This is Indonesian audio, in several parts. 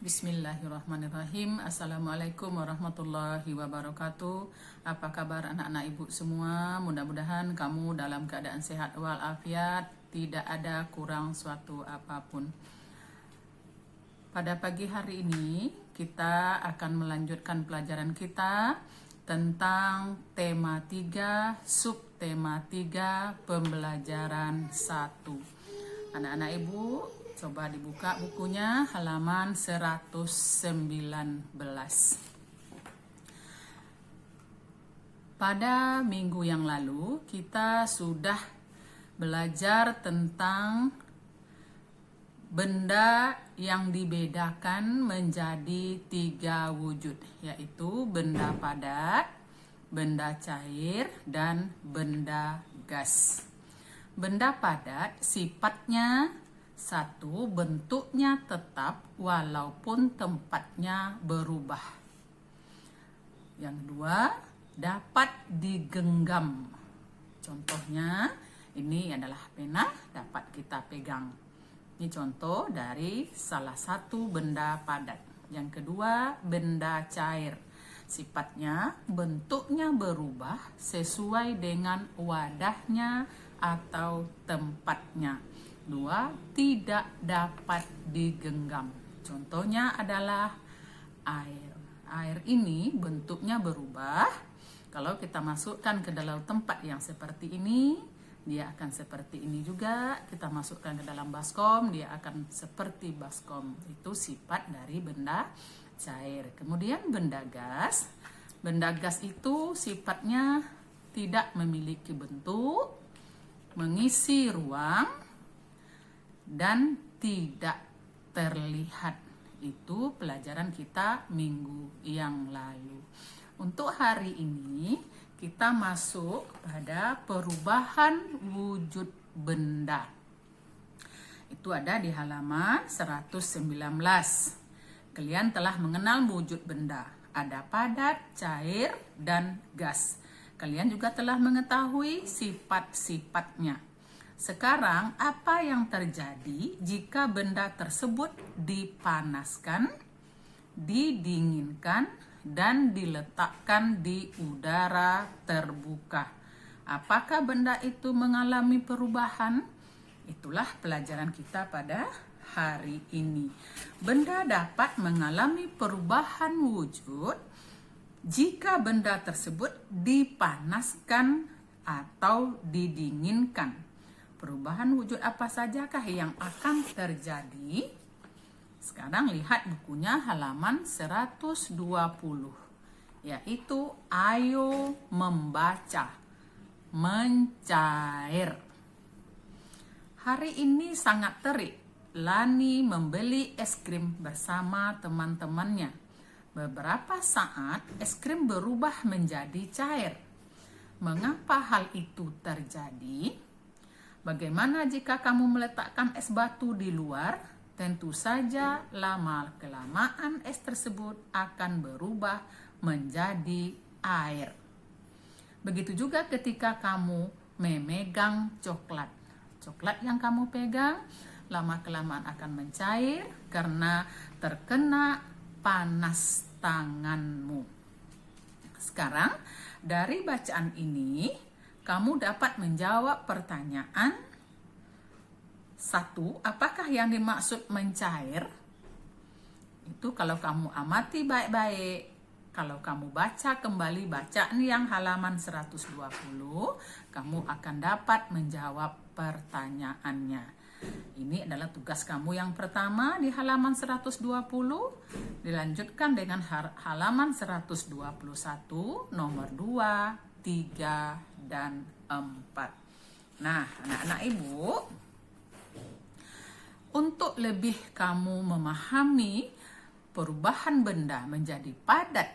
Bismillahirrahmanirrahim. Assalamualaikum warahmatullahi wabarakatuh. Apa kabar anak-anak ibu semua? Mudah-mudahan kamu dalam keadaan sehat walafiat, tidak ada kurang suatu apapun. Pada pagi hari ini kita akan melanjutkan pelajaran kita tentang tema 3, subtema 3, pembelajaran 1. Anak-anak ibu, coba dibuka bukunya halaman 119. Pada minggu yang lalu kita sudah belajar tentang benda yang dibedakan menjadi 3 wujud, yaitu benda padat, benda cair, dan benda gas. Benda padat sifatnya satu, bentuknya tetap walaupun tempatnya berubah. Yang dua, dapat digenggam. Contohnya, ini adalah pena dapat kita pegang. Ini contoh dari salah satu benda padat. Yang kedua, benda cair. Sifatnya, bentuknya berubah sesuai dengan wadahnya atau tempatnya. 2, tidak dapat digenggam. Contohnya adalah air. Air ini bentuknya berubah. Kalau kita masukkan ke dalam tempat yang seperti ini, dia akan seperti ini juga. Kita masukkan ke dalam baskom, dia akan seperti baskom. Itu sifat dari benda cair. Kemudian benda gas. Benda gas itu sifatnya tidak memiliki bentuk, mengisi ruang, dan tidak terlihat. Itu pelajaran kita minggu yang lalu. Untuk hari ini kita masuk pada perubahan wujud benda. Itu ada di halaman 119. Kalian telah mengenal wujud benda. Ada padat, cair, dan gas. Kalian juga telah mengetahui sifat-sifatnya. Sekarang, apa yang terjadi jika benda tersebut dipanaskan, didinginkan, dan diletakkan di udara terbuka? Apakah benda itu mengalami perubahan? Itulah pelajaran kita pada hari ini. Benda dapat mengalami perubahan wujud jika benda tersebut dipanaskan atau didinginkan. Perubahan wujud apa sajakah yang akan terjadi? Sekarang lihat bukunya halaman 120, yaitu ayo membaca, mencair. Hari ini sangat terik. Lani membeli es krim bersama teman-temannya. Beberapa saat es krim berubah menjadi cair. Mengapa hal itu terjadi? Bagaimana jika kamu meletakkan es batu di luar? Tentu saja lama-kelamaan es tersebut akan berubah menjadi air. Begitu juga ketika kamu memegang coklat. Coklat yang kamu pegang lama-kelamaan akan mencair karena terkena panas tanganmu. Sekarang dari bacaan ini, kamu dapat menjawab pertanyaan 1. Apakah yang dimaksud mencair? Itu kalau kamu amati baik-baik. Kalau kamu baca kembali bacaan yang halaman 120, kamu akan dapat menjawab pertanyaannya. Ini adalah tugas kamu yang pertama di halaman 120. Dilanjutkan dengan halaman 121, nomor 2, 3, dan 4. Nah, anak-anak ibu, untuk lebih kamu memahami perubahan benda menjadi padat,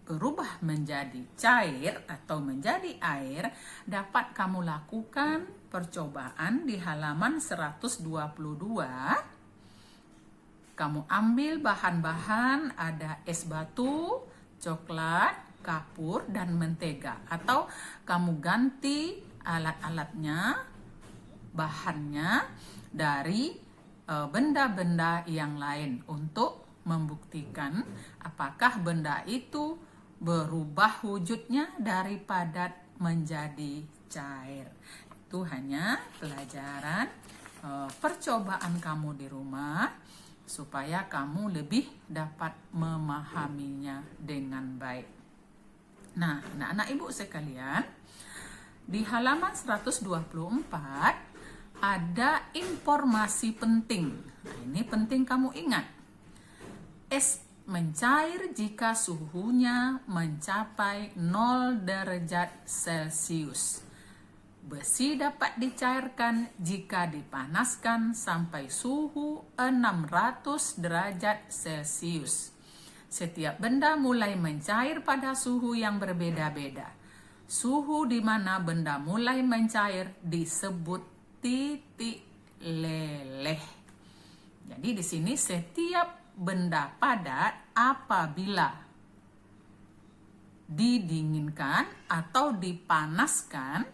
berubah menjadi cair atau menjadi air, dapat kamu lakukan percobaan di halaman 122. Kamu ambil bahan-bahan, ada es batu, coklat, kapur, dan mentega. Atau kamu ganti alat-alatnya, bahannya dari benda-benda yang lain untuk membuktikan apakah benda itu berubah wujudnya dari padat menjadi cair. Itu hanya pelajaran percobaan kamu di rumah supaya kamu lebih dapat memahaminya dengan baik. Nah, anak-anak ibu sekalian, di halaman 124 ada informasi penting. Nah, ini penting kamu ingat. Es mencair jika suhunya mencapai 0 derajat Celcius. Besi dapat dicairkan jika dipanaskan sampai suhu 600 derajat Celcius. Setiap benda mulai mencair pada suhu yang berbeda-beda. Suhu di mana benda mulai mencair disebut titik leleh. Jadi di sini setiap benda padat apabila didinginkan atau dipanaskan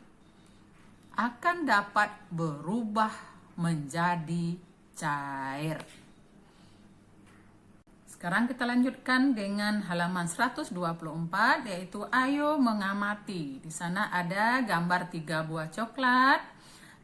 akan dapat berubah menjadi cair. Sekarang kita lanjutkan dengan halaman 124, yaitu ayo mengamati. Di sana ada gambar 3 buah coklat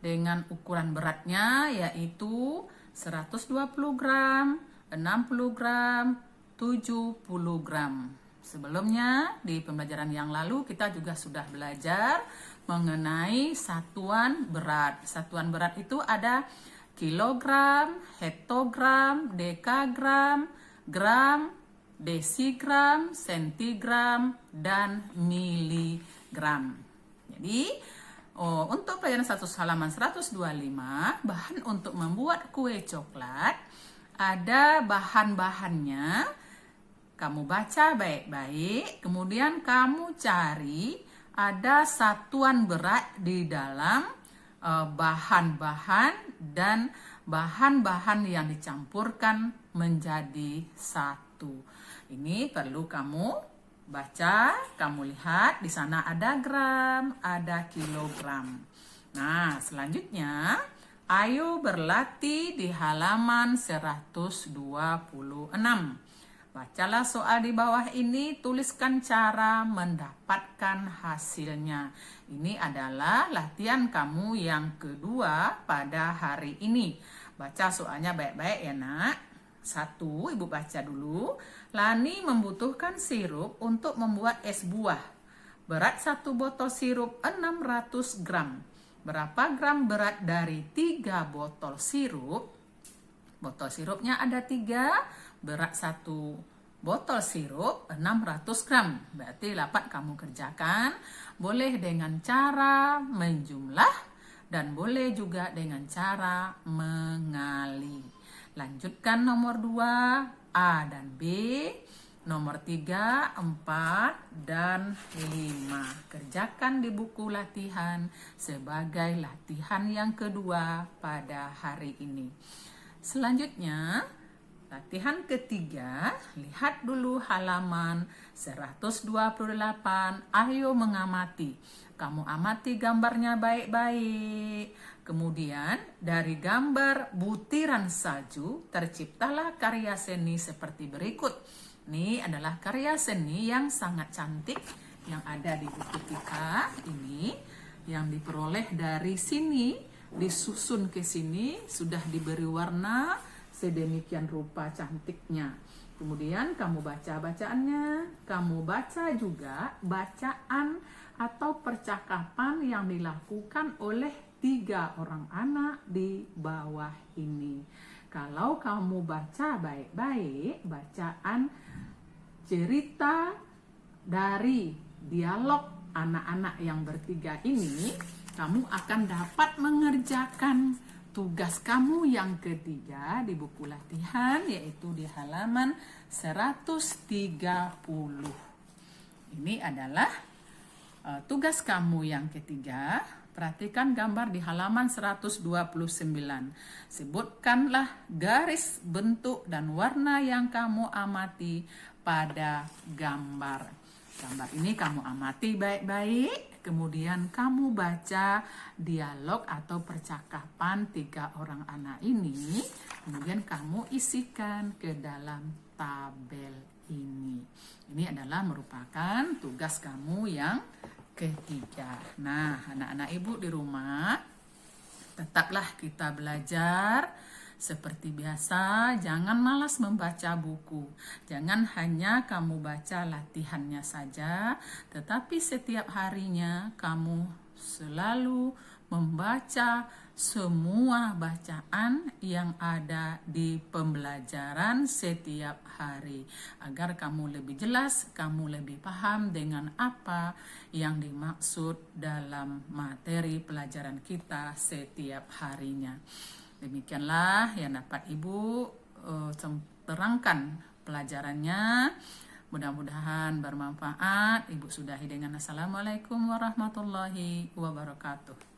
dengan ukuran beratnya yaitu 120 gram, 60 gram, 70 gram. Sebelumnya di pembelajaran yang lalu kita juga sudah belajar mengenai satuan berat. Satuan berat itu ada kilogram, hektogram, dekagram, gram, desigram, sentigram, dan miligram. Jadi untuk pelajaran halaman 125, bahan untuk membuat kue coklat ada bahan-bahannya. Kamu baca baik-baik, kemudian kamu cari ada satuan berat di dalam bahan-bahan dan bahan-bahan yang dicampurkan menjadi satu. Ini perlu kamu baca, kamu lihat di sana ada gram, ada kilogram. Nah, selanjutnya ayo berlatih di halaman 126. Bacalah soal di bawah ini, tuliskan cara mendapatkan hasilnya. Ini adalah latihan kamu yang kedua pada hari ini. Baca soalnya baik-baik ya nak. 1, ibu baca dulu. Lani membutuhkan sirup untuk membuat es buah. Berat 1 botol sirup 600 gram. Berapa gram berat dari 3 botol sirup? Botol sirupnya ada 3. Berat 1 botol sirup 600 gram. Berarti dapat kamu kerjakan. Boleh dengan cara menjumlah dan boleh juga dengan cara mengali. Lanjutkan nomor 2, A dan B. Nomor 3, 4, dan 5. Kerjakan di buku latihan sebagai latihan yang kedua pada hari ini. Selanjutnya, latihan ketiga, lihat dulu halaman 128. Ayo mengamati. Kamu amati gambarnya baik-baik. Kemudian dari gambar butiran salju terciptalah karya seni seperti berikut. Ini adalah karya seni yang sangat cantik yang ada di buku kita ini, yang diperoleh dari sini, disusun ke sini, sudah diberi warna sedemikian rupa cantiknya. Kemudian kamu baca bacaannya, kamu baca juga bacaan atau percakapan yang dilakukan oleh 3 orang anak di bawah ini. Kalau kamu baca baik-baik bacaan cerita dari dialog anak-anak yang bertiga ini, kamu akan dapat mengerjakan tugas kamu yang ketiga di buku latihan, yaitu di halaman 130. Ini adalah tugas kamu yang ketiga. Perhatikan gambar di halaman 129. Sebutkanlah garis, bentuk, dan warna yang kamu amati pada gambar. Gambar ini kamu amati baik-baik. Kemudian kamu baca dialog atau percakapan 3 orang anak ini. Kemudian kamu isikan ke dalam tabel ini. Ini adalah merupakan tugas kamu yang ketiga. Nah, anak-anak ibu di rumah, tetaplah kita belajar seperti biasa. Jangan malas membaca buku. Jangan hanya kamu baca latihannya saja, tetapi setiap harinya kamu selalu membaca semua bacaan yang ada di pembelajaran setiap hari, agar kamu lebih jelas, kamu lebih paham dengan apa yang dimaksud dalam materi pelajaran kita setiap harinya. Demikianlah yang dapat Ibu terangkan pelajarannya. Mudah-mudahan bermanfaat. Ibu sudahi dengan Assalamualaikum warahmatullahi wabarakatuh.